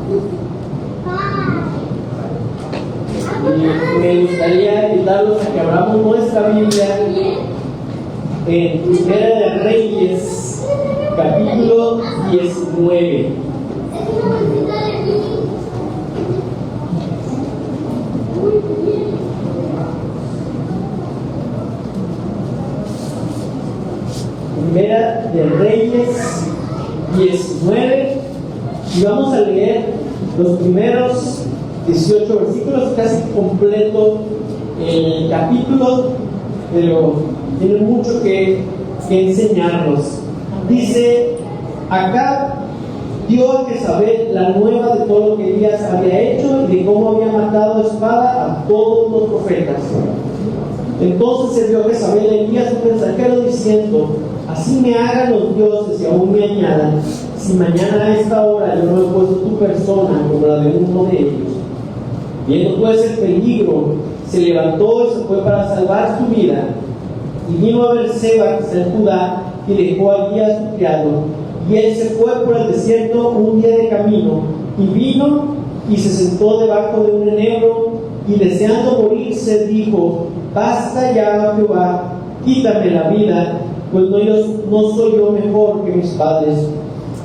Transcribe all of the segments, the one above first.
Y me gustaría invitarlos a que abramos nuestra Biblia en Primera de Reyes, capítulo 19. Primera de Reyes 19, y vamos a leer los primeros 18 versículos, casi completo el capítulo, pero tiene mucho que enseñarnos. Dice: Acab dio a Jezabel la nueva de todo lo que Elías había hecho y de cómo había matado a espada a todos los profetas. Entonces envió Jezabel a Elías un mensajero diciendo: Así me hagan los dioses y aún me añadan, si mañana a esta hora yo no he puesto tu persona como la de uno de ellos. Viendo pues el peligro, se levantó y se fue para salvar su vida. Y vino a Beerseba, que está en Judá, y dejó allí a su criado. Y él se fue por el desierto un día de camino, y vino y se sentó debajo de un enebro, y deseando morirse dijo: Basta ya, Jehová, quítame la vida, pues no soy yo mejor que mis padres.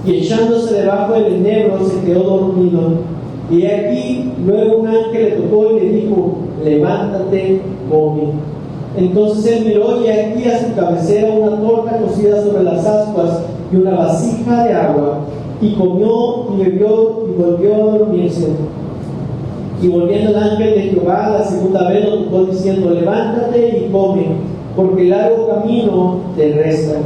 Y echándose debajo del enebro se quedó dormido. Y aquí luego un ángel le tocó y le dijo: Levántate, come. Entonces él miró, y aquí a su cabecera una torta cocida sobre las ascuas y una vasija de agua, y comió y bebió y volvió a dormirse. Y volviendo el ángel de Jehová la segunda vez lo tocó diciendo: Levántate y come, porque el largo camino te resta.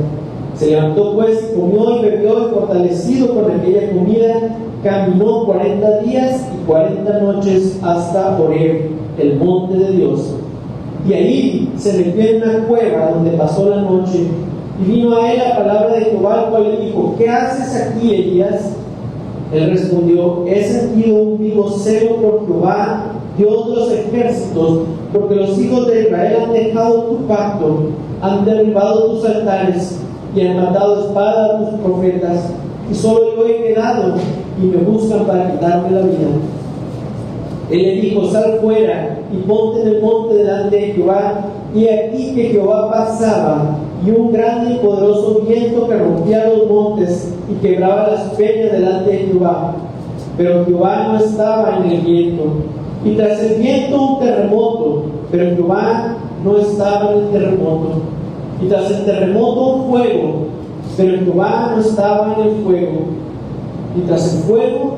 Se levantó pues y comió y bebió, y fortalecido con aquella comida caminó 40 días y 40 noches hasta Horeb, el monte de Dios. Y ahí se metió en una cueva donde pasó la noche. Y vino a él la palabra de Jehová, el cual le dijo: ¿Qué haces aquí, Elías? Él respondió: He sentido un vivo celo por Jehová, Dios de los ejércitos, porque los hijos de Israel han dejado tu pacto, han derribado tus altares y han matado espada a tus profetas, y solo yo he quedado, y me buscan para quitarme la vida. Él le dijo: Sal fuera y ponte en el monte delante de Jehová. Y aquí que Jehová pasaba, y un grande y poderoso viento que rompía los montes y quebraba las peñas delante de Jehová. Pero Jehová no estaba en el viento. Y tras el viento un terremoto, pero Jehová no estaba en el terremoto. Y tras el terremoto un fuego, pero Jehová no estaba en el fuego. Y tras el fuego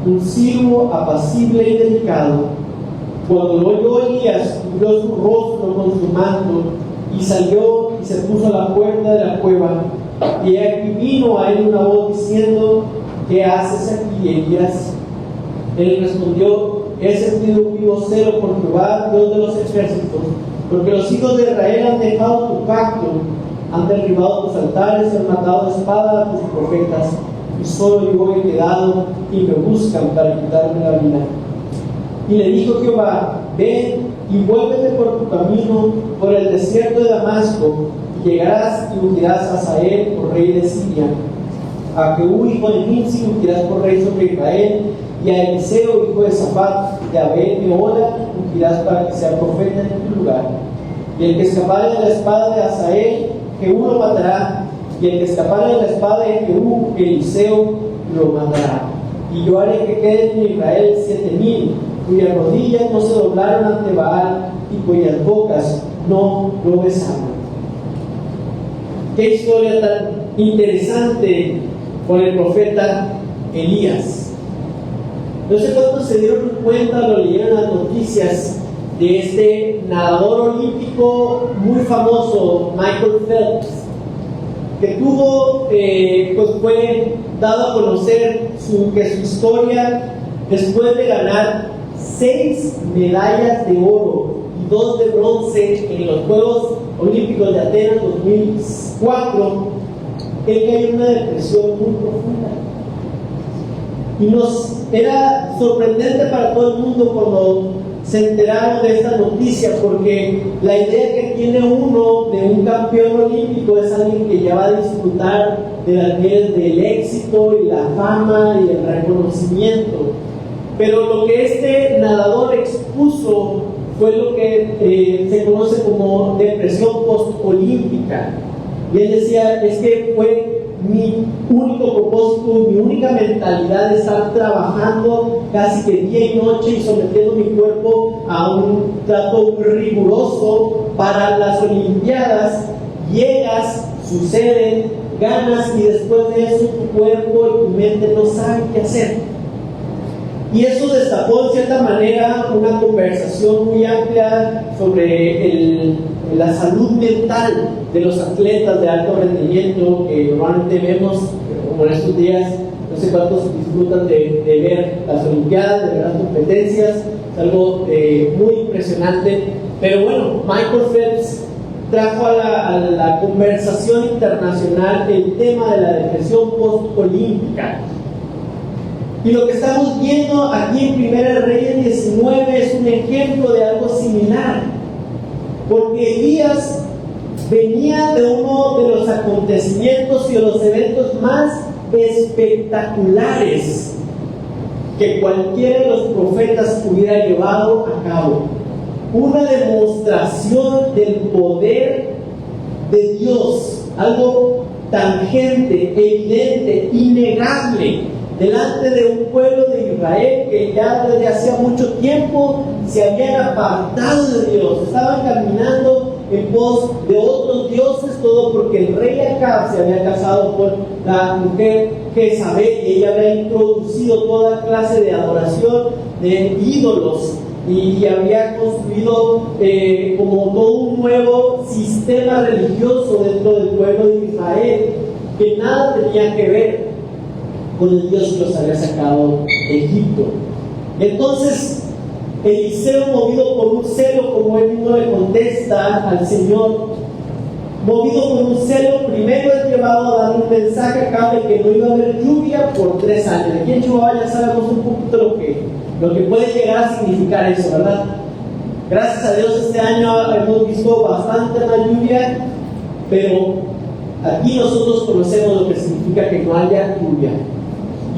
un silbo apacible y delicado. Cuando lo oyó Elías, cubrió su rostro con su manto, y salió y se puso a la puerta de la cueva. Y aquí vino a él una voz diciendo: ¿Qué haces aquí, Elías? Él respondió: He sentido un vivo celo por Jehová, Dios de los ejércitos, porque los hijos de Israel han dejado tu pacto, han derribado tus altares, han matado a espada a tus profetas, y solo yo he quedado, y me buscan para quitarme la vida. Y le dijo Jehová: Ven y vuélvete por tu camino por el desierto de Damasco, y llegarás y ungirás a Hazael por rey de Siria, a Jehú hijo de Nimsi ungirás por rey sobre Israel, y a Eliseo hijo de Safat de Abel Mehola ungirás para que sea profeta en tu lugar. Y el que escapare de la espada de Hazael, Jehú lo matará, y el que escapare de la espada de Jehú, Eliseo lo matará. Y yo haré que queden en Israel 7,000, cuyas rodillas no se doblaron ante Baal y cuyas bocas no lo besaron. Qué historia tan interesante con el profeta Elías. No sé cuántos se dieron cuenta, lo leyeron en las noticias, de este nadador olímpico muy famoso, Michael Phelps, que tuvo, pues fue dado a conocer su historia después de ganar 6 medallas de oro y 2 de bronce en los Juegos Olímpicos de Atenas 2004. Él cayó en una depresión muy profunda. Y nos era sorprendente para todo el mundo cuando se enteraron de esta noticia, porque la idea que tiene uno de un campeón olímpico es alguien que ya va a disfrutar de las mieles del éxito y la fama y el reconocimiento. Pero lo que este nadador expuso fue lo que se conoce como depresión post-olímpica. Y él decía, es que fue mi único propósito, mi única mentalidad de estar trabajando casi que día y noche y sometiendo mi cuerpo a un trato riguroso para las Olimpiadas. Llegas, suceden, ganas y después de eso tu cuerpo y tu mente no saben qué hacer. Y eso destapó en cierta manera una conversación muy amplia sobre la salud mental de los atletas de alto rendimiento que normalmente vemos, como en estos días, no sé cuántos disfrutan de ver las Olimpiadas, de ver las competencias, es algo muy impresionante. Pero bueno, Michael Phelps trajo a la conversación internacional el tema de la depresión post-olímpica. Y lo que estamos viendo aquí en 1 Reyes 19 es un ejemplo de algo similar, porque Elías venía de uno de los acontecimientos y de los eventos más espectaculares que cualquiera de los profetas hubiera llevado a cabo. Una demostración del poder de Dios, algo tangente, evidente, innegable, delante de un pueblo de Israel que ya desde hacía mucho tiempo se habían apartado de Dios, estaban caminando en pos de otros dioses, todo porque el rey Acab se había casado con la mujer Jezabel y ella había introducido toda clase de adoración de ídolos y había construido como todo un nuevo sistema religioso dentro del pueblo de Israel que nada tenía que ver con el Dios que los había sacado de Egipto. Entonces Eliseo, movido por un celo, como él mismo le contesta al Señor, movido por un celo, primero es llevado a dar un mensaje a Acab de que no iba a haber lluvia por 3 años. Aquí en Chihuahua ya sabemos un poquito lo que puede llegar a significar eso, ¿verdad? Gracias a Dios este año hemos visto bastante más lluvia, pero aquí nosotros conocemos lo que significa que no haya lluvia.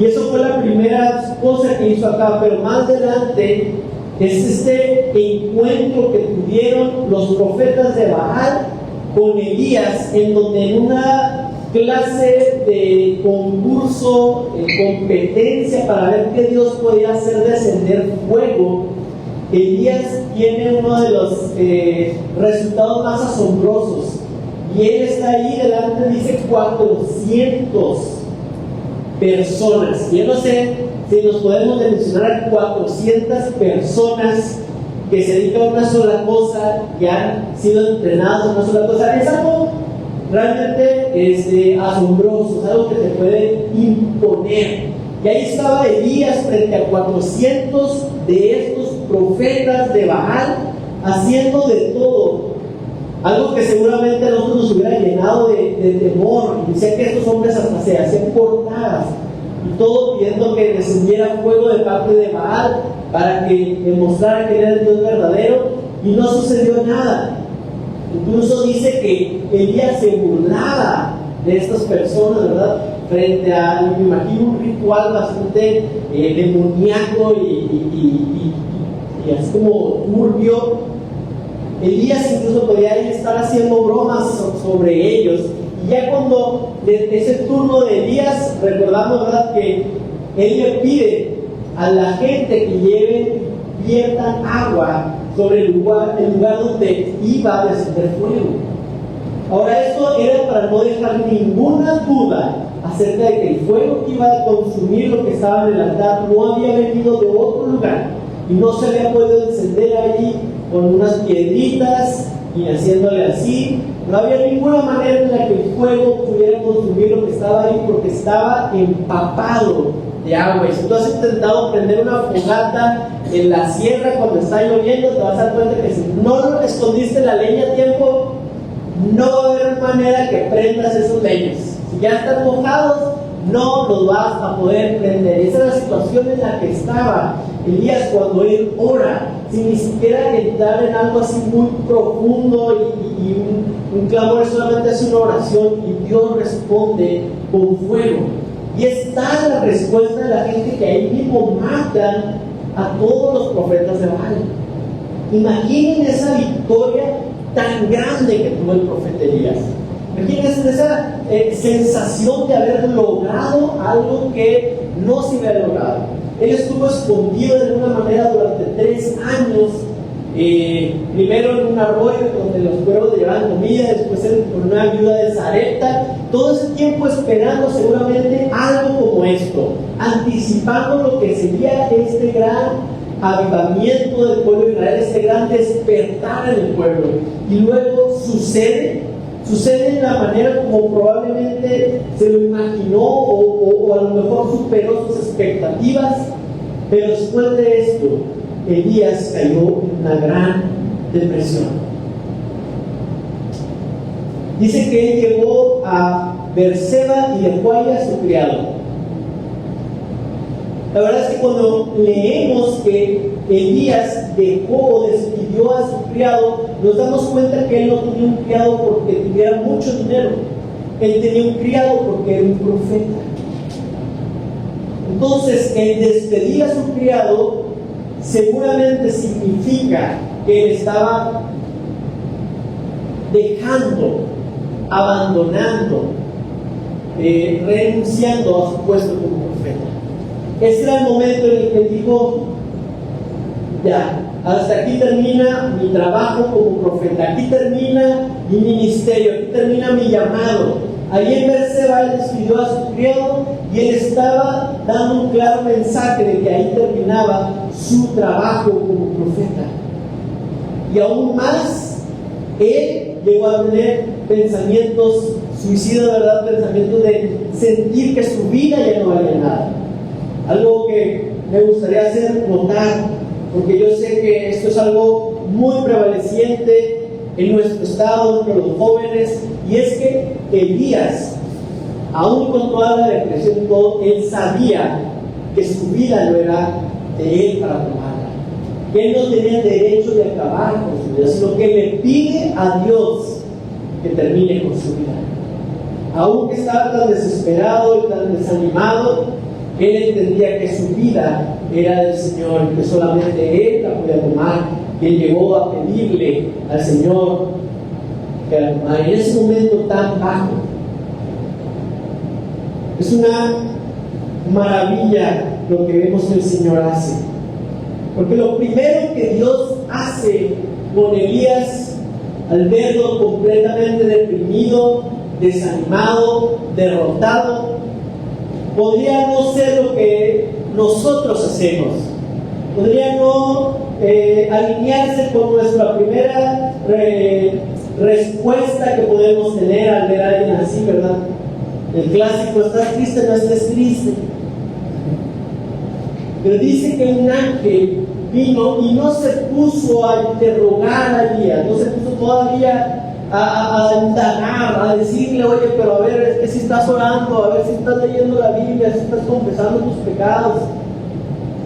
Y eso fue la primera cosa que hizo Acab, pero más adelante es este encuentro que tuvieron los profetas de Baal con Elías, en donde en una clase de concurso, competencia para ver qué Dios podía hacer descender fuego, Elías tiene uno de los resultados más asombrosos. Y él está ahí delante, dice 400 personas. Yo no sé si nos podemos mencionar 400 personas que se dedican a una sola cosa, que han sido entrenadas a una sola cosa. Es algo realmente asombroso, es algo que te puede imponer. Y ahí estaba Elías frente a 400 de estos profetas de Baal haciendo de todo. Algo que seguramente a nosotros nos hubiera llenado de temor. Y decía que estos hombres hasta se hacían portadas y todo pidiendo que descendiera fuego de parte de Baal para que demostrara que era el Dios verdadero, y no sucedió nada. Incluso dice que Elías se burlaba de estas personas, ¿verdad? Frente a, me imagino, un ritual bastante demoníaco y así como turbio. Elías incluso podía estar haciendo bromas sobre ellos. Y ya cuando de ese turno de Elías, recordamos, ¿verdad?, que él le pide a la gente que viertan agua sobre el lugar donde iba a descender fuego. Ahora, esto era para no dejar ninguna duda acerca de que el fuego que iba a consumir lo que estaba en el altar no había venido de otro lugar y no se había podido encender allí con unas piedritas y haciéndole así. No había ninguna manera en la que el fuego pudiera consumir lo que estaba ahí, porque estaba empapado de agua. Y si tú has intentado prender una fogata en la sierra cuando está lloviendo, te vas a dar cuenta que si no escondiste la leña a tiempo, no va a haber manera que prendas esos leños. Si ya están mojados, no los vas a poder prender. Esa es la situación en la que estaba Elías, cuando él ora, sin ni siquiera entrar en algo así muy profundo y un clamor, solamente hace una oración y Dios responde con fuego. Y está la respuesta de la gente, que ahí mismo matan a todos los profetas de Baal. Imaginen esa victoria tan grande que tuvo el profeta Elías. Imagínense esa sensación de haber logrado algo que no se había logrado. Él estuvo escondido de alguna manera durante 3 años, primero en un arroyo donde los cuervos le llevaban comida, después con una viuda de Sarepta, todo ese tiempo esperando seguramente algo como esto, anticipando lo que sería este gran avivamiento del pueblo de Israel, este gran despertar en el pueblo. Y luego sucede en la manera como probablemente se lo imaginó o a lo mejor superó sus expectativas, pero después de esto Elías cayó en una gran depresión. Dice que él llegó a Berseba y dejó ahí a su criado. La verdad es que cuando leemos que Elías dejó o despidió a su criado, nos damos cuenta que él no tenía un criado porque tuviera mucho dinero. Él tenía un criado porque era un profeta. Entonces, el despedir a su criado seguramente significa que él estaba dejando, abandonando, renunciando a su puesto como profeta. Ese era el momento en el que él dijo: ya, hasta aquí termina mi trabajo como profeta, aquí termina mi ministerio, aquí termina mi llamado. Ahí en Berseba él despidió a su criado y él estaba dando un claro mensaje de que ahí terminaba su trabajo como profeta. Y aún más, él llegó a tener pensamientos suicidas, ¿verdad? Pensamientos de sentir que su vida ya no valía nada. Algo que me gustaría hacer notar, porque yo sé que esto es algo muy prevaleciente en nuestro estado, entre los jóvenes, y es que Elías, aún con toda la depresión y todo, él sabía que su vida no era de él para tomarla, que él no tenía el derecho de acabar con su vida, sino que le pide a Dios que termine con su vida. Aún que estaba tan desesperado y tan desanimado, él entendía que su vida era del Señor y que solamente él la podía tomar. Y él llegó a pedirle al Señor que la tomara. En ese momento tan bajo, es una maravilla lo que vemos que el Señor hace. Porque lo primero que Dios hace con Elías, al verlo completamente deprimido, desanimado, derrotado, podría no ser lo que nosotros hacemos, podría no alinearse con nuestra primera respuesta que podemos tener al ver a alguien así, ¿verdad? El clásico: ¿estás triste? No estés triste. Pero dice que un ángel vino y no se puso a interrogar a Elías, no se puso todavía a indagar, a decirle: oye, pero a ver, es que si estás orando, a ver si estás leyendo la Biblia, si estás confesando tus pecados.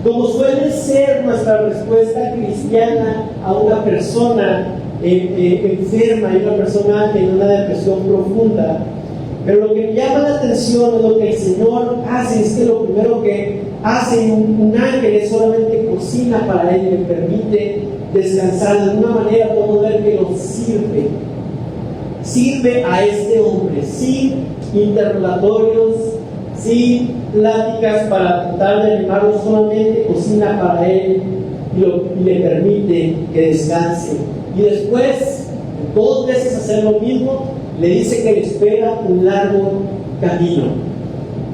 Como suele ser nuestra respuesta cristiana a una persona enferma y una persona en una depresión profunda. Pero lo que me llama la atención es lo que el Señor hace, es que lo primero que hace un ángel es solamente cocina para él y le permite descansar. De alguna manera podemos ver que lo sirve a este hombre, sin interrogatorios, sin pláticas para tratar de animarlo, solamente cocina para él y le permite que descanse. Y después, 2 veces hacer lo mismo, le dice que le espera un largo camino.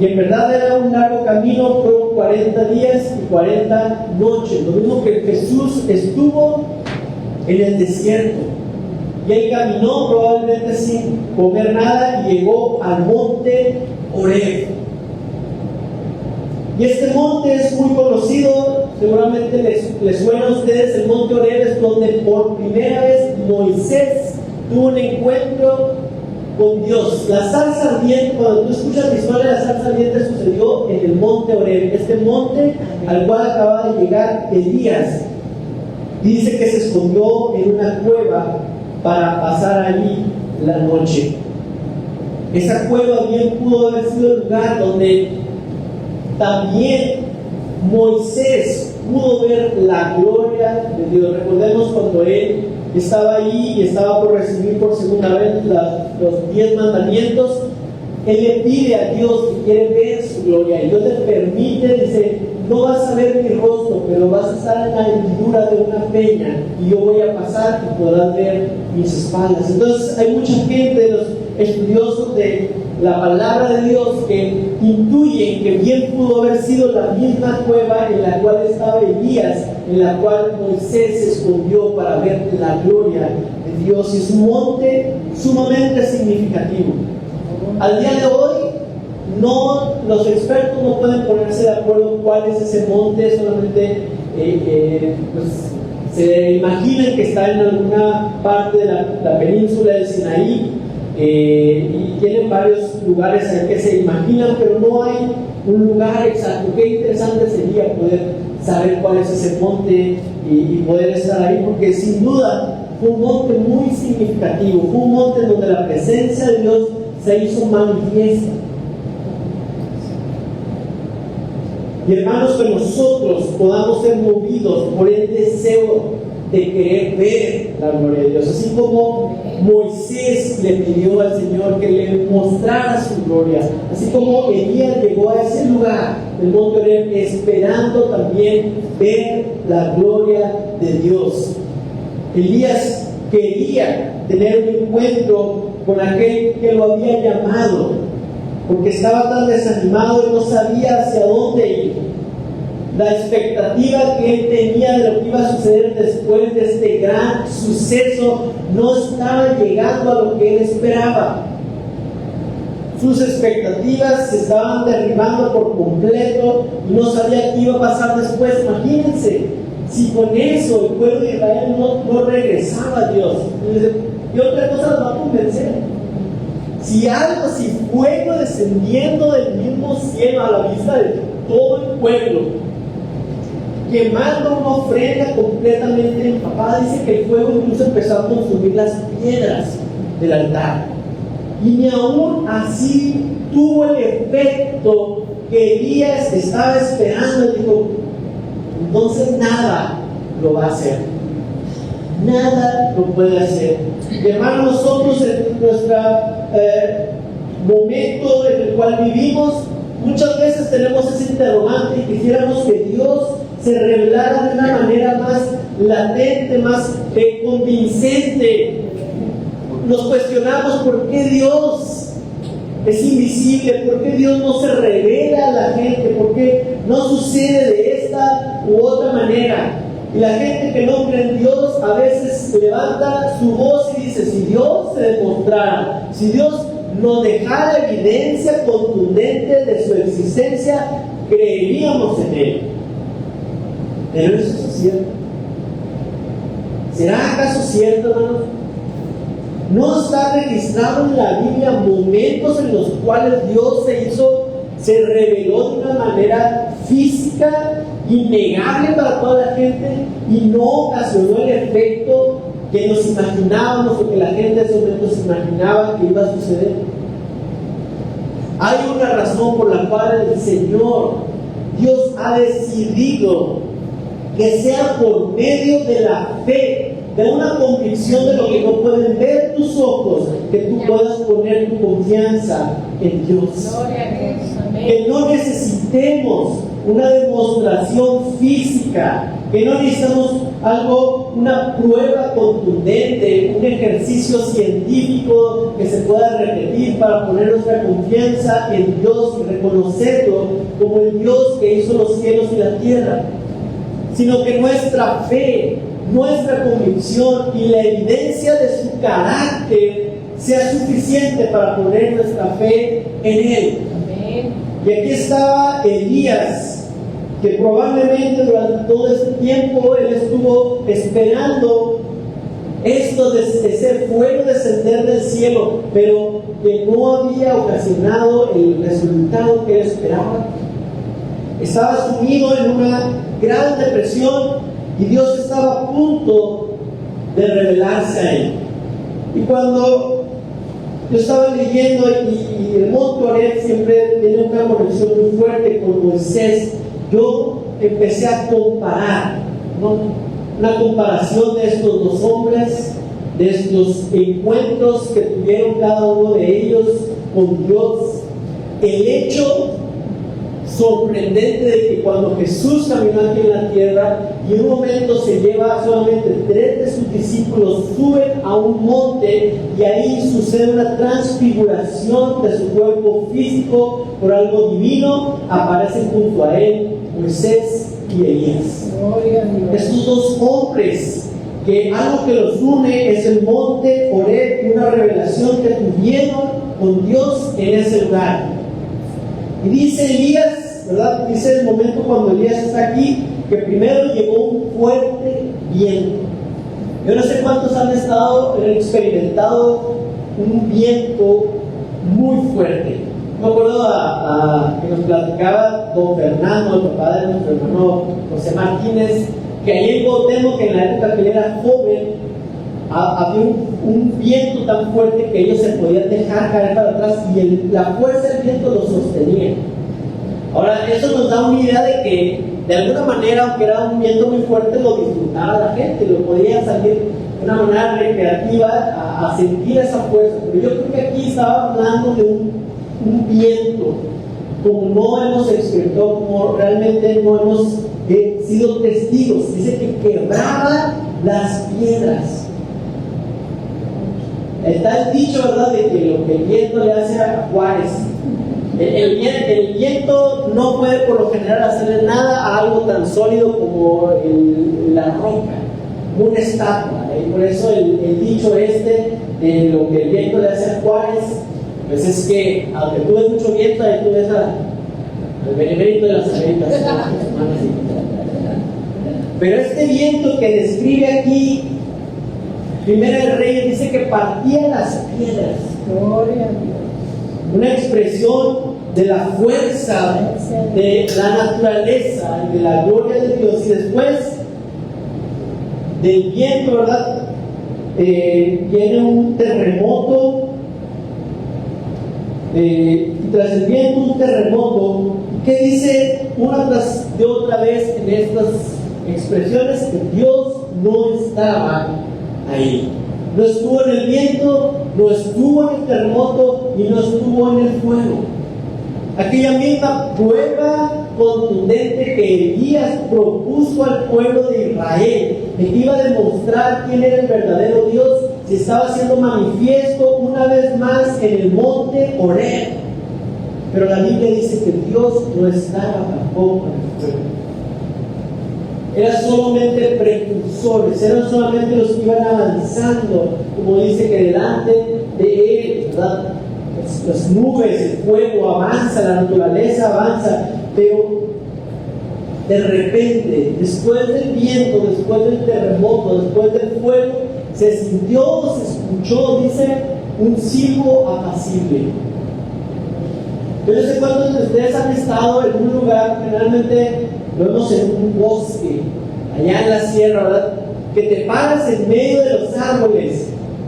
Y en verdad era un largo camino, fueron 40 días y 40 noches, lo mismo que Jesús estuvo en el desierto. Y él caminó probablemente sin comer nada y llegó al monte Horeb. Y este monte es muy conocido, seguramente les suena a ustedes. El monte Horeb es donde por primera vez Moisés tuvo un encuentro con Dios. La zarza ardiente, cuando tú escuchas la historia de la zarza ardiente, sucedió en el monte Horeb, este monte al cual acababa de llegar Elías. Dice que se escondió en una cueva para pasar allí la noche. Esa cueva bien pudo haber sido el lugar donde también Moisés pudo ver la gloria de Dios. Recordemos cuando él estaba ahí y estaba por recibir por segunda vez los 10 mandamientos. Él le pide a Dios que quiere ver su gloria, y Dios le permite, dice: no vas a ver mi rostro, pero vas a estar en la hendidura de una peña, y yo voy a pasar y podrás ver mis espaldas. Entonces hay mucha gente de los estudiosos de la palabra de Dios que intuyen que bien pudo haber sido la misma cueva en la cual estaba Elías, en la cual Moisés se escondió para ver la gloria de Dios. Y es un monte sumamente significativo. Al día de hoy, los expertos no pueden ponerse de acuerdo cuál es ese monte. Solamente se imaginan que está en alguna parte de la península del Sinaí, y tienen varios lugares en que se imaginan, pero no hay un lugar exacto. Qué interesante sería poder saber cuál es ese monte y poder estar ahí, porque sin duda fue un monte muy significativo, fue un monte donde la presencia de Dios se hizo manifiesta. Y hermanos, que nosotros podamos ser movidos por el deseo de querer ver la gloria de Dios, así como Moisés le pidió al Señor que le mostrara su gloria, así como Elías llegó a ese lugar del monte Horeb esperando también ver la gloria de Dios. Elías quería tener un encuentro con aquel que lo había llamado, porque estaba tan desanimado y no sabía hacia dónde ir. La expectativa que él tenía de lo que iba a suceder después de este gran suceso no estaba llegando a lo que él esperaba. Sus expectativas se estaban derribando por completo y no sabía qué iba a pasar después. Imagínense, si con eso el pueblo de Israel no regresaba a Dios, ¿qué otra cosa los va a convencer? Si fuego descendiendo del mismo cielo a la vista de todo el pueblo, quemando una ofrenda completamente empapada, dice que el fuego incluso empezó a consumir las piedras del altar, y ni aún así tuvo el efecto que Elías estaba esperando. Y dijo: entonces nada lo va a hacer, nada lo puede hacer. Y hermanos, nosotros en nuestro momento en el cual vivimos, muchas veces tenemos ese interrogante y quisiéramos que Dios se revelara de una manera más latente, más convincente. Nos cuestionamos por qué Dios es invisible, por qué Dios no se revela a la gente, por qué no sucede de esta u otra manera. Y la gente que no cree en Dios a veces levanta su voz y dice: si Dios se demostrara, si Dios nos dejara evidencia contundente de su existencia, creeríamos en Él. ¿Pero eso es cierto? ¿Será acaso cierto, hermanos? ¿No está registrado en la Biblia momentos en los cuales Dios se reveló de una manera física, innegable para toda la gente, y no ocasionó el efecto que nos imaginábamos o que la gente en ese momento se imaginaba que iba a suceder? Hay una razón por la cual el Señor, Dios, ha decidido que sea por medio de la fe, de una convicción de lo que no pueden ver tus ojos, que tú puedas poner tu confianza en Dios. Que no necesitemos una demostración física, que no necesitamos una prueba contundente, un ejercicio científico que se pueda repetir para poner nuestra confianza en Dios y reconocerlo como el Dios que hizo los cielos y la tierra, sino que nuestra fe, nuestra convicción y la evidencia de su carácter sea suficiente para poner nuestra fe en Él. Amén. Y aquí estaba Elías, que probablemente durante todo este tiempo él estuvo esperando ese fuego descender del cielo, pero que no había ocasionado el resultado que él esperaba. Estaba sumido en una gran depresión y Dios estaba a punto de revelarse a él. Y cuando yo estaba leyendo, y el monte Horeb siempre tiene una conexión muy fuerte con Moisés, yo empecé a comparar, ¿no? Una comparación de estos dos hombres, de estos encuentros que tuvieron cada uno de ellos con Dios. El hecho sorprendente de que cuando Jesús caminó aquí en la tierra y en un momento se lleva solamente 3 de sus discípulos, suben a un monte y ahí sucede una transfiguración de su cuerpo físico por algo divino, aparecen junto a él Moisés y Elías. Estos dos hombres, que algo que los une es el monte Horeb y una revelación que tuvieron con Dios en ese lugar. Y dice Elías, ¿verdad? Dice el momento cuando Elías está aquí, que primero llegó un fuerte viento. Yo no sé cuántos han experimentado un viento muy fuerte. Me acuerdo que nos platicaba don Fernando, el papá de nuestro hermano José Martínez, que ahí en Cuauhtémoc, que en la época que él era joven, había un viento tan fuerte que ellos se podían dejar caer para atrás y la fuerza del viento los sostenía. Ahora, eso nos da una idea de que, de alguna manera, aunque era un viento muy fuerte, lo disfrutaba la gente, lo podía salir de una manera recreativa a sentir esa fuerza. Pero yo creo que aquí estaba hablando de un viento, como no hemos experimentado, como realmente no hemos sido testigos. Dice que quebraba las piedras. Está el dicho, ¿verdad?, de que lo que el viento le hace a Juárez. El viento no puede por lo general hacerle nada a algo tan sólido como la roca, una estatua. Y por eso el dicho de lo que el viento le hace a Juárez, pues es que aunque tú ves mucho viento, ahí tú ves al benemérito de las Américas. Pero este viento que describe aquí Primera de Reyes dice que partía las piedras. Gloria a Dios. Una expresión de la fuerza de la naturaleza y de la gloria de Dios. Y después del viento, ¿verdad? Viene un terremoto. Y tras el viento, un terremoto. ¿Qué dice una tras de otra vez en estas expresiones? Que Dios no estaba ahí. No estuvo en el viento, no estuvo en el terremoto y no estuvo en el fuego. Aquella misma prueba contundente que Elías propuso al pueblo de Israel, que iba a demostrar quién era el verdadero Dios, se estaba haciendo manifiesto una vez más en el monte Horeb. Pero la Biblia dice que Dios no estaba tampoco en el fuego. Eran solamente precursores, eran solamente los que iban avanzando, como dice que delante de él, ¿verdad? Las nubes, el fuego avanza, la naturaleza avanza, pero de repente, después del viento, después del terremoto, después del fuego, se sintió, se escuchó, dice, un silbo apacible. Yo no sé cuántos de ustedes han estado en un lugar, generalmente lo vemos en un bosque, allá en la sierra, ¿verdad? Que te paras en medio de los árboles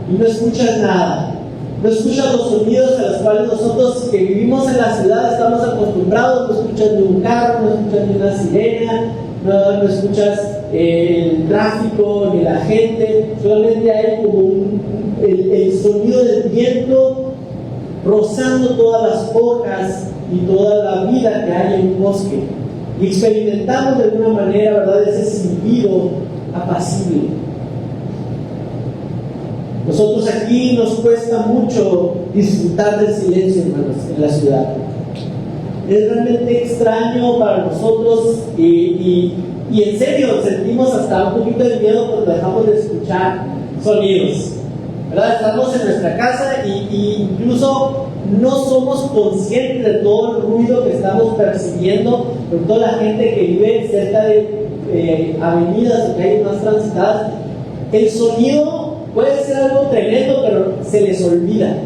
y no escuchas nada. No escuchas los sonidos a los cuales nosotros que vivimos en la ciudad estamos acostumbrados. No escuchas ni un carro, no escuchas ni una sirena, no escuchas el tráfico ni la gente. Solamente hay como el sonido del viento rozando todas las hojas y toda la vida que hay en un bosque. Y experimentamos de alguna manera, ¿verdad?, ese silbido apacible. Nosotros aquí nos cuesta mucho disfrutar del silencio, hermanos, en la ciudad. Es realmente extraño para nosotros y en serio sentimos hasta un poquito de miedo cuando dejamos de escuchar sonidos, ¿verdad? Estamos en nuestra casa y incluso no somos conscientes de todo el ruido que estamos percibiendo por toda la gente que vive cerca de avenidas o calles más transitadas. El sonido puede ser algo tremendo, pero se les olvida.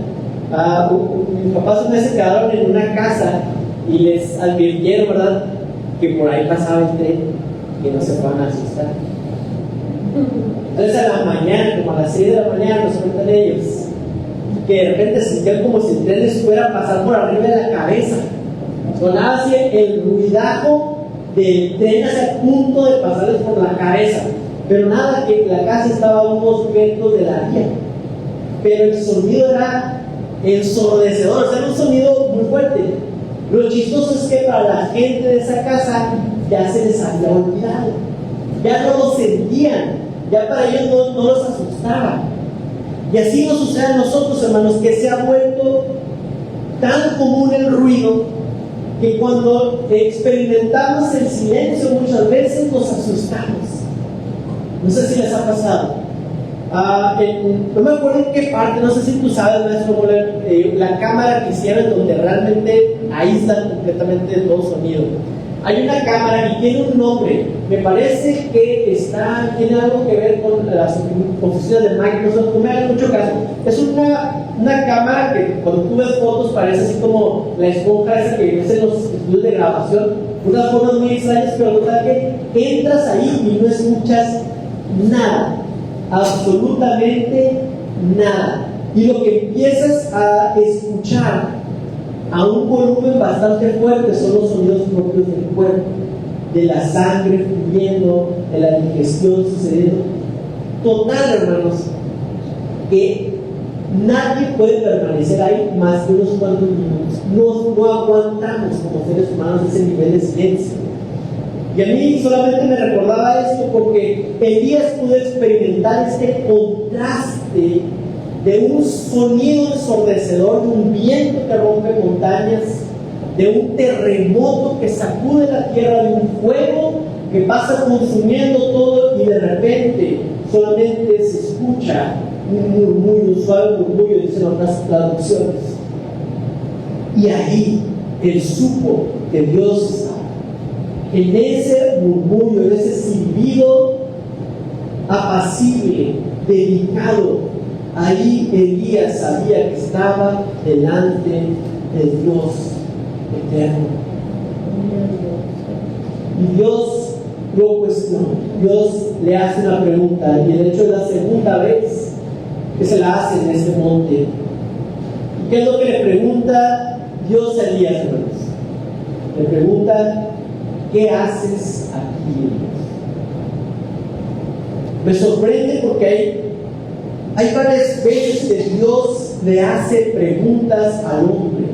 Mis papás una vez se quedaron en una casa y les advirtieron, ¿verdad?, que por ahí pasaba el tren, que no se fueran a asustar. Entonces a la mañana, como a las 6 de la mañana, nos cuentan ellos que de repente sentían como si el tren les fuera a pasar por arriba de la cabeza. Sonaba así el ruidajo del tren hacia punto de pasarles por la cabeza, pero nada, que la casa estaba a unos metros de la vía, pero el sonido era ensordecedor, o sea, era un sonido muy fuerte. Lo chistoso es que para la gente de esa casa ya se les había olvidado, ya no lo sentían, ya para ellos no los asustaba. Y así nos sucede a nosotros, hermanos, que se ha vuelto tan común el ruido que cuando experimentamos el silencio muchas veces nos asustamos. No sé si les ha pasado. No me acuerdo en qué parte, no sé si tú sabes, maestro Moller, la cámara que hicieron donde realmente aíslan completamente todo sonido. Hay una cámara y tiene un nombre, me parece que tiene algo que ver con las oficinas de Microsoft, no me hagan mucho caso. Es una cámara que cuando tú ves fotos parece así como la esponja esa que ves en los estudios de grabación, unas formas muy extrañas, pero notar que entras ahí y no escuchas nada, absolutamente nada. Y lo que empiezas a escuchar a un volumen bastante fuerte son los sonidos propios del cuerpo, de la sangre fluyendo, de la digestión sucediendo. Total, hermanos, que nadie puede permanecer ahí más que unos cuantos minutos. No aguantamos como seres humanos ese nivel de silencio. Y a mí solamente me recordaba esto porque Elías pudo experimentar este contraste de un sonido ensordecedor, de un viento que rompe montañas, de un terremoto que sacude la tierra, de un fuego que pasa consumiendo todo y de repente solamente se escucha un murmullo, un suave murmullo, dicen otras traducciones. Y ahí él supo que Dios estaba. En ese murmullo, en ese silbido apacible, delicado, ahí Elías sabía que estaba delante de Dios eterno. Y Dios lo cuestiona. Dios le hace una pregunta, y de hecho es la segunda vez que se la hace en este monte. ¿Y qué es lo que le pregunta Dios a Elías, hermanos? Le pregunta: ¿qué haces aquí, Elías? Me sorprende porque hay varias veces que Dios le hace preguntas al hombre,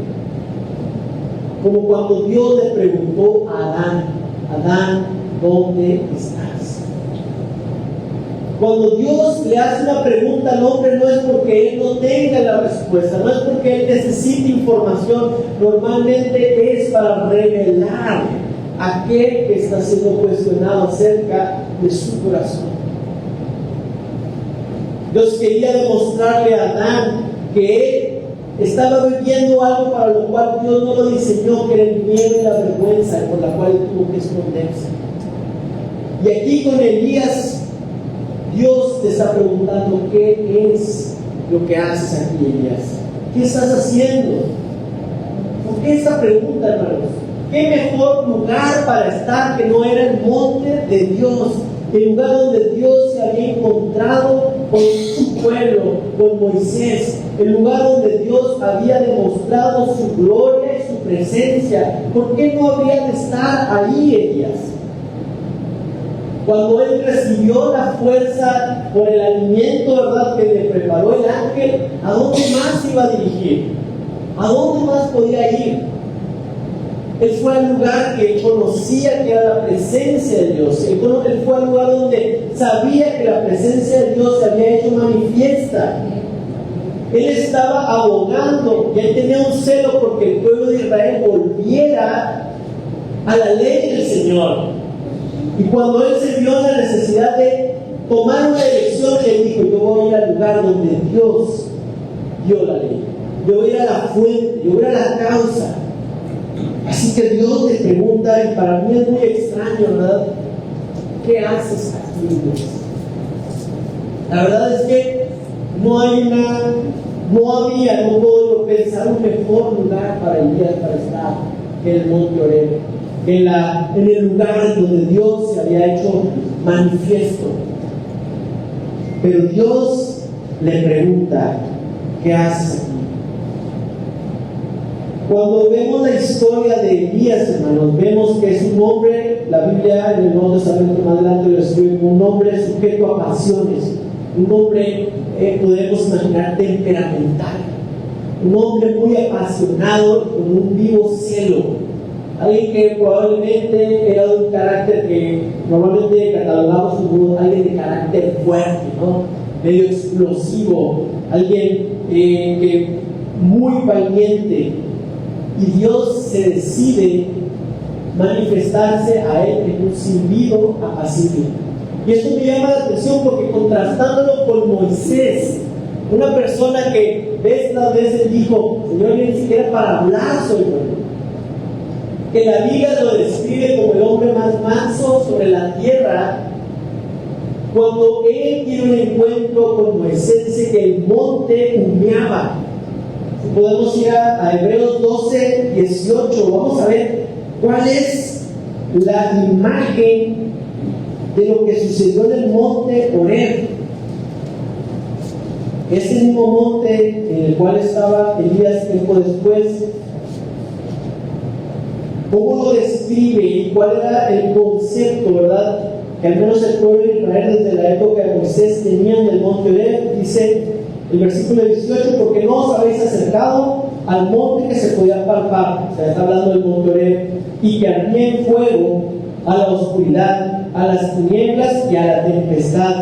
como cuando Dios le preguntó a Adán: Adán, ¿dónde estás? Cuando Dios le hace una pregunta al hombre, no es porque él no tenga la respuesta, no es porque él necesite información, normalmente es para revelar a aquel que está siendo cuestionado acerca de su corazón. Dios quería demostrarle a Adán que él estaba viviendo algo para lo cual Dios no lo diseñó, que era el miedo y la vergüenza por la cual él tuvo que esconderse. Y aquí con Elías, Dios te está preguntando: ¿qué es lo que haces aquí, Elías? ¿Qué estás haciendo? ¿Por qué esta pregunta, hermanos? ¿Qué mejor lugar para estar que no era el monte de Dios? El lugar donde Dios se había encontrado con su pueblo, con Moisés, el lugar donde Dios había demostrado su gloria y su presencia. ¿Por qué no habría de estar ahí, Elías? Cuando él recibió la fuerza por el alimento, ¿verdad?, que le preparó el ángel, ¿a dónde más se iba a dirigir? ¿A dónde más podía ir? Él fue al lugar que él conocía que era la presencia de Dios. Él fue al lugar donde sabía que la presencia de Dios se había hecho manifiesta. Él estaba abogando y él tenía un celo porque el pueblo de Israel volviera a la ley del Señor. Y cuando él se vio en la necesidad de tomar una elección, él dijo: yo voy a ir al lugar donde Dios dio la ley. Yo voy a ir a la fuente, yo voy a ir a la causa. Así que Dios te pregunta, y para mí es muy extraño, ¿verdad? ¿Qué haces aquí, Dios? La verdad es que no había, no puedo yo pensar un mejor lugar para Elías para estar que el monte Horeb, en el lugar donde Dios se había hecho manifiesto. Pero Dios le pregunta: ¿qué haces aquí? Cuando vemos la historia de Elías, hermanos, vemos que es un hombre, la Biblia en el Nuevo Testamento más adelante lo describe como un hombre sujeto a pasiones, un hombre, podemos imaginar, temperamental, un hombre muy apasionado, con un vivo celo, alguien que probablemente era de un carácter que normalmente catalogamos como alguien de carácter fuerte, ¿no? Medio explosivo, alguien que muy valiente. Y Dios se decide manifestarse a él en un silbido apacible. Y esto me llama la atención porque, contrastándolo con Moisés, una persona que vez tras vez dijo: Señor, ni siquiera para hablar soy bueno, que la Biblia lo describe como el hombre más manso sobre la tierra. Cuando él tiene un encuentro con Moisés, dice que el monte humeaba. Podemos ir a Hebreos 12, 18. Vamos a ver cuál es la imagen de lo que sucedió en el monte Horeb. Ese mismo monte en el cual estaba Elías tiempo después. ¿Cómo lo describe y cuál era el concepto, verdad? Que al menos el pueblo de Israel desde la época de Moisés tenía en el monte Horeb. Dice el versículo 18: porque no os habéis acercado al monte que se podía palpar, o sea, está hablando del monte Horeb, y que ardía en fuego, a la oscuridad, a las tinieblas y a la tempestad,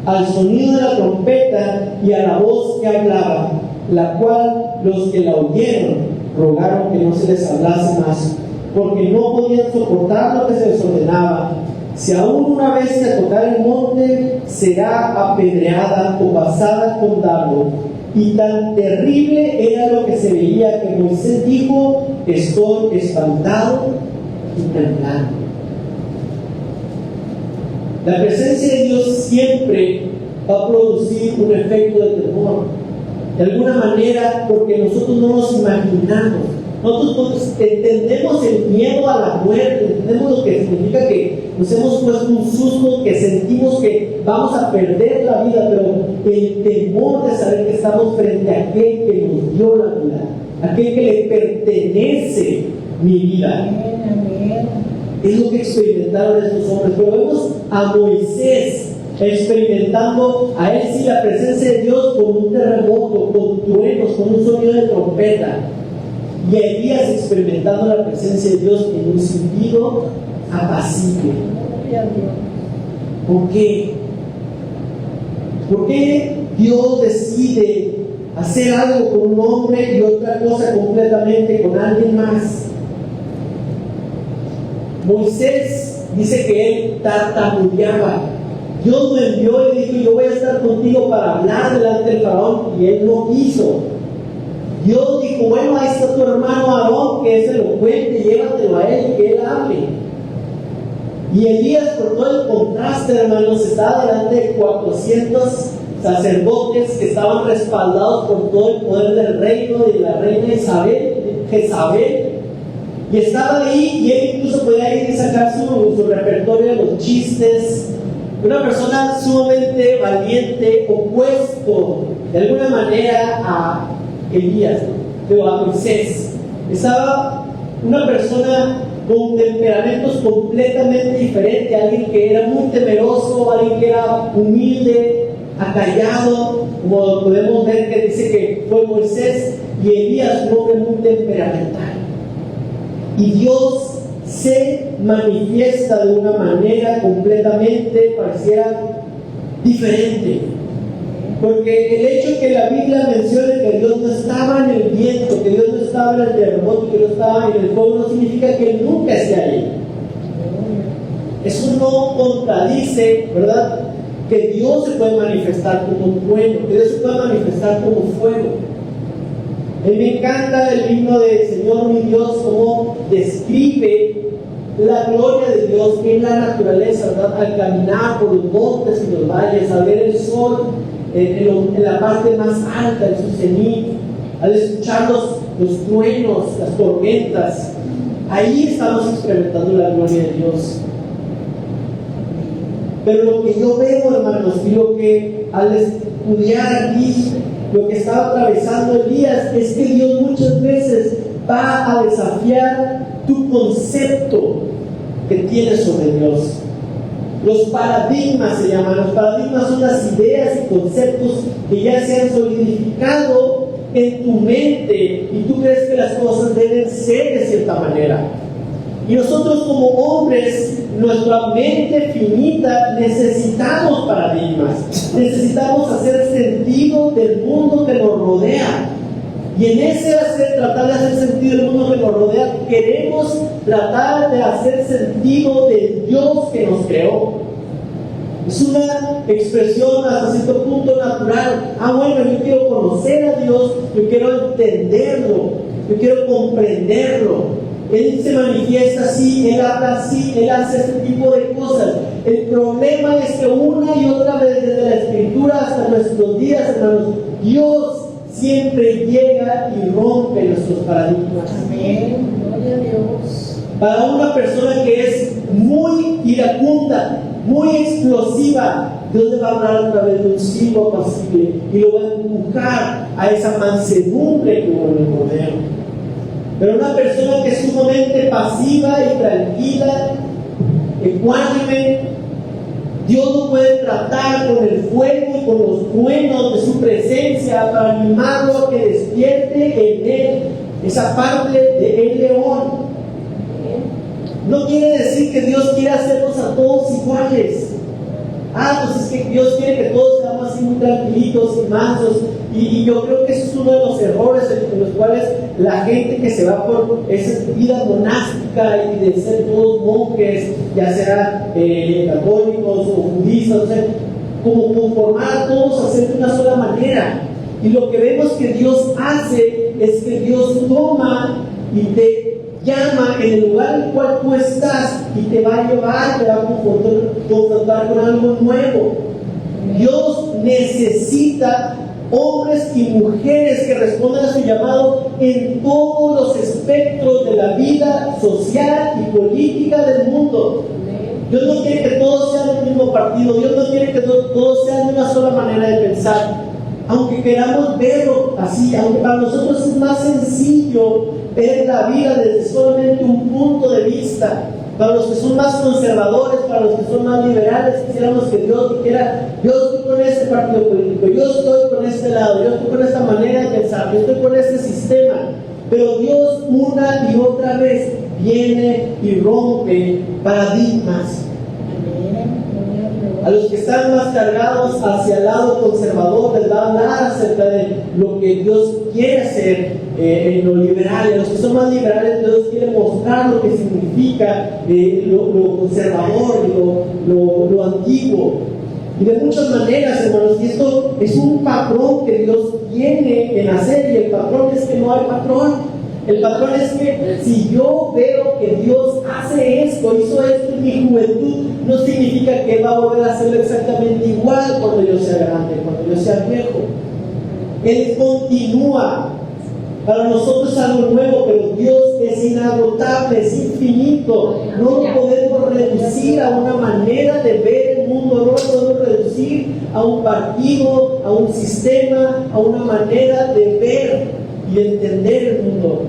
al sonido de la trompeta y a la voz que hablaba, la cual los que la oyeron rogaron que no se les hablase más, porque no podían soportar lo que se les ordenaba. Si aún una vez se tocar el monte, será apedreada o pasada con dardo. Y tan terrible era lo que se veía que Moisés dijo: estoy espantado y temblando. La presencia de Dios siempre va a producir un efecto de temor, de alguna manera, porque nosotros no nos imaginamos. Nosotros entendemos el miedo a la muerte, entendemos lo que significa que nos hemos puesto un susto, que sentimos que vamos a perder la vida, pero el temor de saber que estamos frente a aquel que nos dio la vida, aquel que le pertenece mi vida. Es lo que experimentaron estos hombres. Pero vemos a Moisés experimentando, a él sí, la presencia de Dios con un terremoto, con truenos, con un sonido de trompeta. Y a Elías experimentando la presencia de Dios en un silbido apacible. ¿Por qué? ¿Por qué Dios decide hacer algo con un hombre y otra cosa completamente con alguien más? Moisés dice que él tartamudeaba. Dios lo envió y le dijo: yo voy a estar contigo para hablar delante del faraón, y él no quiso. Dios dijo: bueno, ahí está tu hermano Aarón, que es elocuente, llévatelo a él y que él hable. Y Elías, por todo el contraste, hermanos, estaba delante de 400 sacerdotes que estaban respaldados por todo el poder del reino de la reina Jezabel. Y estaba ahí, y él incluso podía ir y sacar su repertorio de los chistes. Una persona sumamente valiente, opuesto de alguna manera a Elías, pero a Moisés. Estaba una persona con temperamentos completamente diferentes, alguien que era muy temeroso, alguien que era humilde, acallado, como podemos ver que dice que fue Moisés, y Elías, un hombre muy temperamental. Y Dios se manifiesta de una manera completamente, pareciera diferente. Porque el hecho que la Biblia mencione que Dios no estaba en el viento, que Dios no estaba en el terremoto, que Dios estaba en el fuego, no significa que Él nunca esté ahí. Eso no contradice, ¿verdad?, que Dios se puede manifestar como un trueno, que Dios se puede manifestar como fuego. A mí me encanta el himno de Señor mi Dios, cómo describe la gloria de Dios en la naturaleza, ¿verdad? Al caminar por los montes y los valles, al ver el sol en la parte más alta, en su cenit, al escuchar los truenos, las tormentas, ahí estamos experimentando la gloria de Dios. Pero lo que yo veo, hermanos, y lo que al estudiar aquí, lo que estaba atravesando Elías, es que Dios muchas veces va a desafiar tu concepto que tienes sobre Dios. Los paradigmas se llaman. Los paradigmas son las ideas y conceptos que ya se han solidificado en tu mente y tú crees que las cosas deben ser de cierta manera. Y nosotros como hombres, nuestra mente finita, necesitamos paradigmas, necesitamos hacer sentido del mundo que nos rodea. Y en ese tratar de hacer sentido del mundo que nos rodea, queremos tratar de hacer sentido del Dios que nos creó. Es una expresión hasta cierto punto natural. Bueno, yo quiero conocer a Dios, yo quiero entenderlo, yo quiero comprenderlo. Él se manifiesta así, Él habla así, Él hace este tipo de cosas. El problema es que una y otra vez desde la Escritura hasta nuestros días, hermanos, Dios siempre llega y rompe nuestros paradigmas. Amén, gloria a Dios. Para una persona que es muy iracunda, muy explosiva, Dios le va a hablar a través de un silbo apacible y lo va a empujar a esa mansedumbre que hubo en el Cordero. Pero una persona que es sumamente pasiva y tranquila, ecuánime, Dios lo puede tratar con el fuego y con los truenos de su presencia para animarlo a que despierte en él esa parte de el león. No quiere decir que Dios quiere hacernos a todos iguales. Pues es que Dios quiere que todos seamos así muy tranquilitos y mansos. Y yo creo que eso es uno de los errores en los cuales la gente que se va por esa vida monástica y de ser todos monjes, ya sean católicos o budistas, o sea, como conformar a todos a ser de una sola manera. Y lo que vemos que Dios hace es que Dios toma y te llama en el lugar en el cual tú estás y te va a llevar, te va a confrontar con algo nuevo. Dios necesita hombres y mujeres que respondan a su llamado en todos los espectros de la vida social y política del mundo. Dios no quiere que todos sean del mismo partido, Dios no quiere que todos sean de una sola manera de pensar. Aunque queramos verlo así, aunque para nosotros es más sencillo ver la vida desde solamente un punto de vista. Para los que son más conservadores, para los que son más liberales, quisiéramos que Dios dijera: yo estoy con este partido político, yo estoy con este lado, yo estoy con esta manera de pensar, yo estoy con este sistema. Pero Dios una y otra vez viene y rompe paradigmas. A los que están más cargados hacia el lado conservador les va a hablar acerca de lo que Dios quiere hacer en lo liberal. A los que son más liberales, Dios quiere mostrar lo que significa lo conservador y lo antiguo. Y de muchas maneras, hermanos, y esto es un patrón que Dios tiene en hacer, y el patrón es que no hay patrón. El patrón es que si yo veo que Dios hace esto, hizo esto en mi juventud, no significa que va a volver a hacerlo exactamente igual cuando yo sea grande, cuando yo sea viejo. Él continúa. Para nosotros es algo nuevo, pero Dios es inagotable, es infinito. No lo podemos reducir a una manera de ver el mundo, no lo podemos reducir a un partido, a un sistema, a una manera de ver y entender el mundo.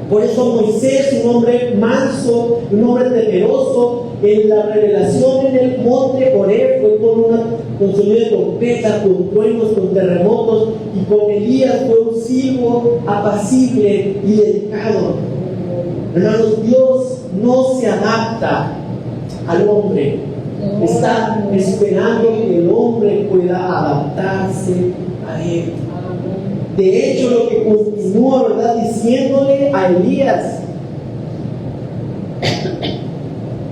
Por eso Moisés, un hombre manso, un hombre temeroso, en la revelación en el monte Horeb fue con sonido de trompeta, con truenos, con terremotos, y con Elías fue un silbo apacible y delicado. Hermanos, Dios no se adapta al hombre, está esperando que el hombre pueda adaptarse a él. De hecho, lo que continúa, ¿verdad?, diciéndole a Elías,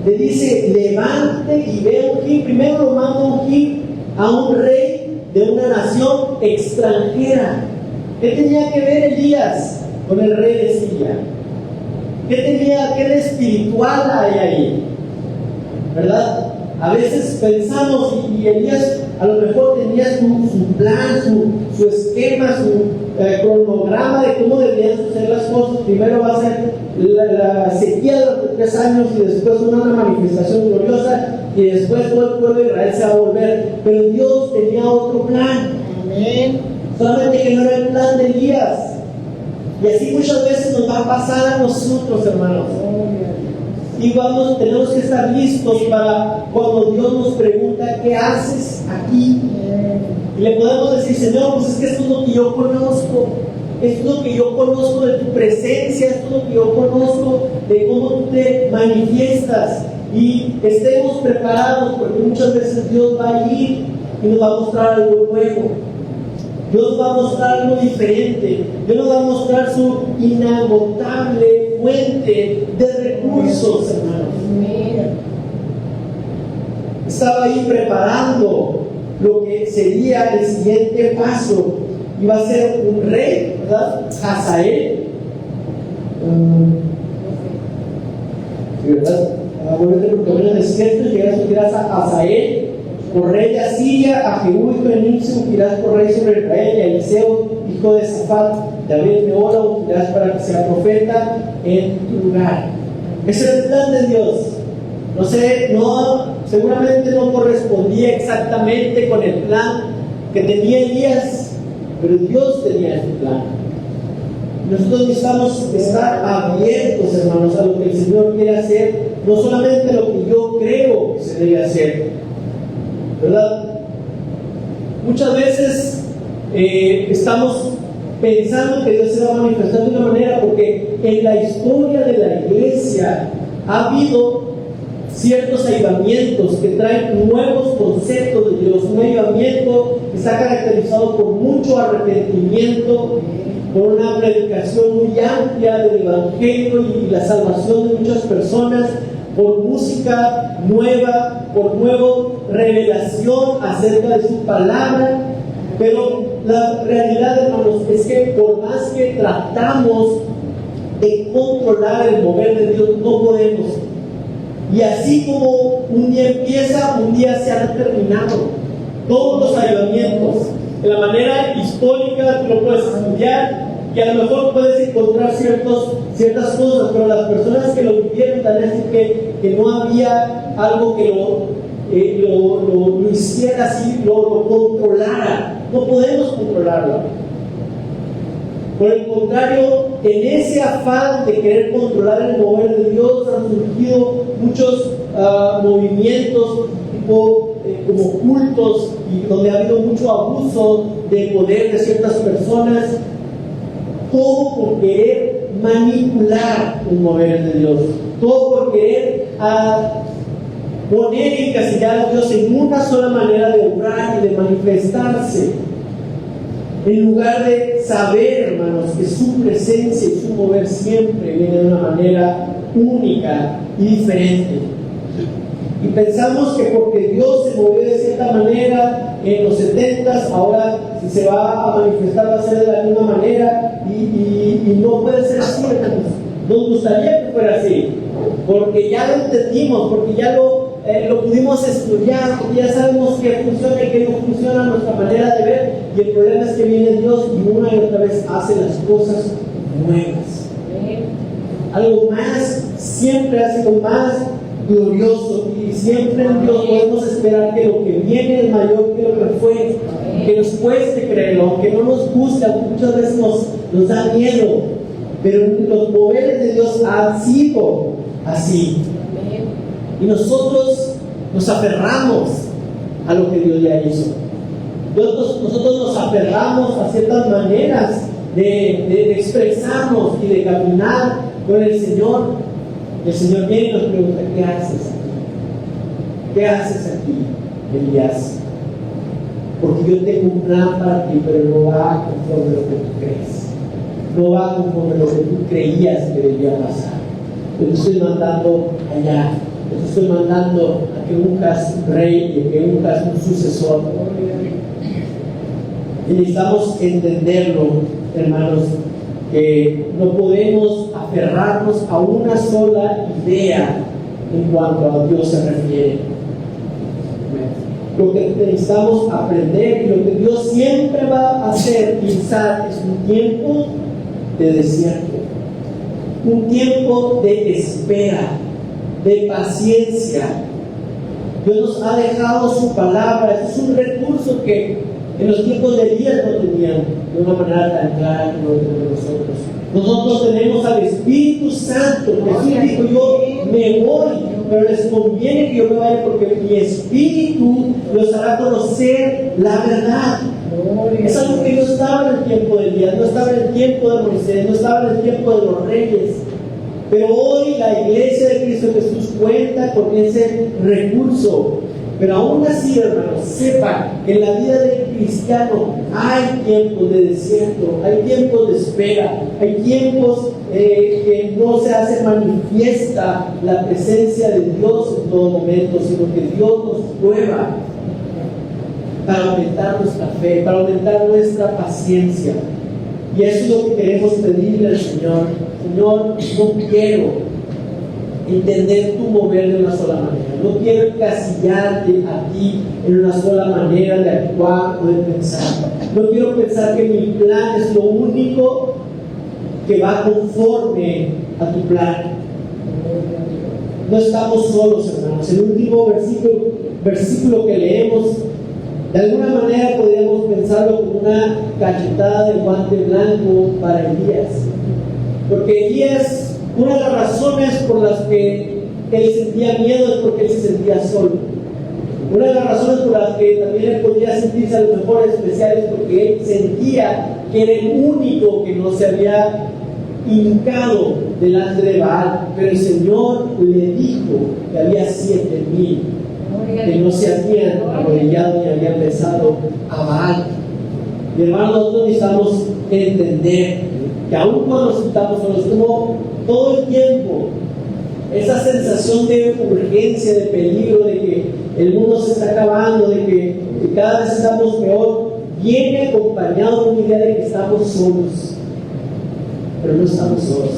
le dice: levante y ve a ungir. Primero lo manda a ungir a un rey de una nación extranjera. ¿Qué tenía que ver Elías con el rey de Siria? ¿Qué de espiritual hay ahí? ¿Verdad? A veces pensamos, y Elías a lo mejor tenía su plan, su esquema, su cronograma de cómo deberían suceder las cosas. Primero va a ser la sequía durante 3 años y después una manifestación gloriosa y después todo el pueblo de Israel se va a volver. Pero Dios tenía otro plan. Amén. Solamente que no era el plan de Elías. Y así muchas veces nos va a pasar a nosotros, hermanos. Y tenemos que estar listos para cuando Dios nos pregunta, ¿qué haces aquí? Y le podemos decir, Señor, pues es que esto es lo que yo conozco. Esto es lo que yo conozco de tu presencia. Esto es lo que yo conozco de cómo tú te manifiestas. Y estemos preparados, porque muchas veces Dios va a ir y nos va a mostrar algo nuevo. Dios va a mostrar algo diferente. Dios nos va a mostrar su inagotable fuente de recursos, hermanos. Estaba ahí preparando lo que sería el siguiente paso. Iba a ser un rey, ¿verdad? Hazael. ¿Verdad? Volverte por camino desierto, llegarás a Hazael, por rey de Asiria, a Jehú, hijo de Nimsi, ungirás por rey sobre Israel, y a Eliseo, hijo de Safat, de Abel Meola, ungirás para que sea profeta en tu lugar. Ese es el plan de Dios. No sé, seguramente no correspondía exactamente con el plan que tenía Elías, pero Dios tenía ese plan. Nosotros necesitamos estar abiertos, hermanos, a lo que el Señor quiere hacer, no solamente lo que yo creo que se debe hacer, ¿verdad? Muchas veces estamos pensando que Dios se va a manifestar de una manera, porque en la historia de la iglesia ha habido ciertos avivamientos que traen nuevos conceptos de Dios. Un avivamiento que está caracterizado por mucho arrepentimiento, por una predicación muy amplia del Evangelio y la salvación de muchas personas, por música nueva, por nueva revelación acerca de su palabra. Pero la realidad, hermanos, es que por más que tratamos de controlar el mover de Dios, no podemos. Y así como un día empieza, un día se han terminado. Todos los avivamientos, de la manera histórica, tú lo puedes estudiar, que a lo mejor puedes encontrar ciertas cosas, pero las personas que lo vivieron tal vez que no había algo que lo hiciera así, lo controlara. No podemos controlarlo. Por el contrario, en ese afán de querer controlar el mover de Dios han surgido muchos movimientos tipo como cultos, y donde ha habido mucho abuso de poder de ciertas personas, todo por querer manipular el mover de Dios, todo por querer poner y encasillar a Dios en una sola manera de obrar y de manifestarse, en lugar de saber, hermanos, que su presencia y su mover siempre viene de una manera única y diferente. Y pensamos que porque Dios se movió de cierta manera en los 70s, ahora si se va a manifestar va a ser de la misma manera, y no puede ser así, hermanos. Nos gustaría que fuera así, porque ya lo entendimos, porque ya lo pudimos estudiar, porque ya sabemos qué funciona y qué no funciona nuestra manera de ver, y el problema es que viene Dios y una y otra vez hace las cosas nuevas. Algo más, siempre hace algo más glorioso, y siempre en Dios podemos esperar que lo que viene es mayor que lo que fue, que nos cueste creerlo, aunque no nos guste, aunque muchas veces nos da miedo, pero los moveres de Dios han sido así. Y nosotros nos aferramos a lo que Dios ya hizo. Nosotros nos aferramos a ciertas maneras de expresarnos y de caminar con el Señor. El Señor viene y nos pregunta, ¿qué haces aquí? ¿Qué haces aquí, Elías? Porque yo tengo un plan para ti, pero no va conforme lo que tú crees. No va conforme lo que tú creías que debía pasar. Yo te estoy mandando allá. Yo te estoy mandando a que unjas un rey y a que unjas un sucesor. Y necesitamos entenderlo, hermanos. que no podemos aferrarnos a una sola idea en cuanto a Dios se refiere. Lo que necesitamos aprender y lo que Dios siempre va a hacer y usar es un tiempo de desierto, un tiempo de espera, de paciencia. Dios nos ha dejado su palabra. Es un recurso que en los tiempos de Elías no tenían de una manera tan clara como lo tenemos nosotros. Nosotros tenemos al Espíritu Santo. Jesús dijo: yo me voy, pero les conviene que yo me vaya, porque mi Espíritu los hará conocer la verdad. Es algo que no estaba en el tiempo de Elías, no estaba en el tiempo de Moisés, no estaba en el tiempo de los reyes. Pero hoy la iglesia de Cristo Jesús cuenta con ese recurso. Pero aún así, hermanos, sepan que en la vida del cristiano hay tiempos de desierto, hay tiempos de espera, hay tiempos que no se hace manifiesta la presencia de Dios en todo momento, sino que Dios nos prueba para aumentar nuestra fe, para aumentar nuestra paciencia. Y eso es lo que queremos pedirle al Señor. Señor, no quiero entender tu mover de una sola manera. No quiero encasillarte a ti en una sola manera de actuar o de pensar. No quiero pensar que mi plan es lo único que va conforme a tu plan. No estamos solos, hermanos. El último versículo que leemos, de alguna manera podríamos pensarlo como una cachetada de guante blanco para Elías. Porque Elías, una de las razones por las que él sentía miedo es porque él se sentía solo. Una de las razones por las que también él podía sentirse a lo mejor especial es porque él sentía que era el único que no se había hincado delante de Baal. Pero el Señor le dijo que había 7,000 que no se habían arrodillado ni habían besado a Baal. Y hermanos, nosotros necesitamos entender que aun cuando nos sintamos solos, como todo el tiempo, esa sensación de urgencia, de peligro, de que el mundo se está acabando, de que cada vez estamos peor, viene acompañado de una idea de que estamos solos. Pero no estamos solos.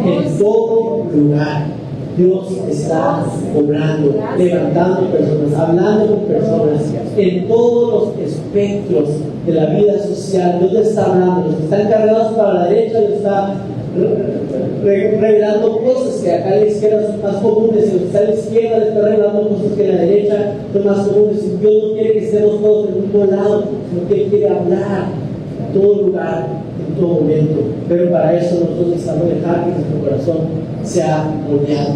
En todo lugar Dios está obrando, levantando personas, hablando con personas, en todos los espectros de la vida social. Dios está hablando. Los que están cargados para la derecha, Dios está revelando cosas que acá a la izquierda son más comunes, y los que están a la izquierda le está revelando cosas que a la derecha son más comunes. Y Dios no quiere que estemos todos en el mismo lado, sino que Él quiere hablar en todo lugar, en todo momento. Pero para eso nosotros necesitamos dejar que nuestro corazón sea moldeado.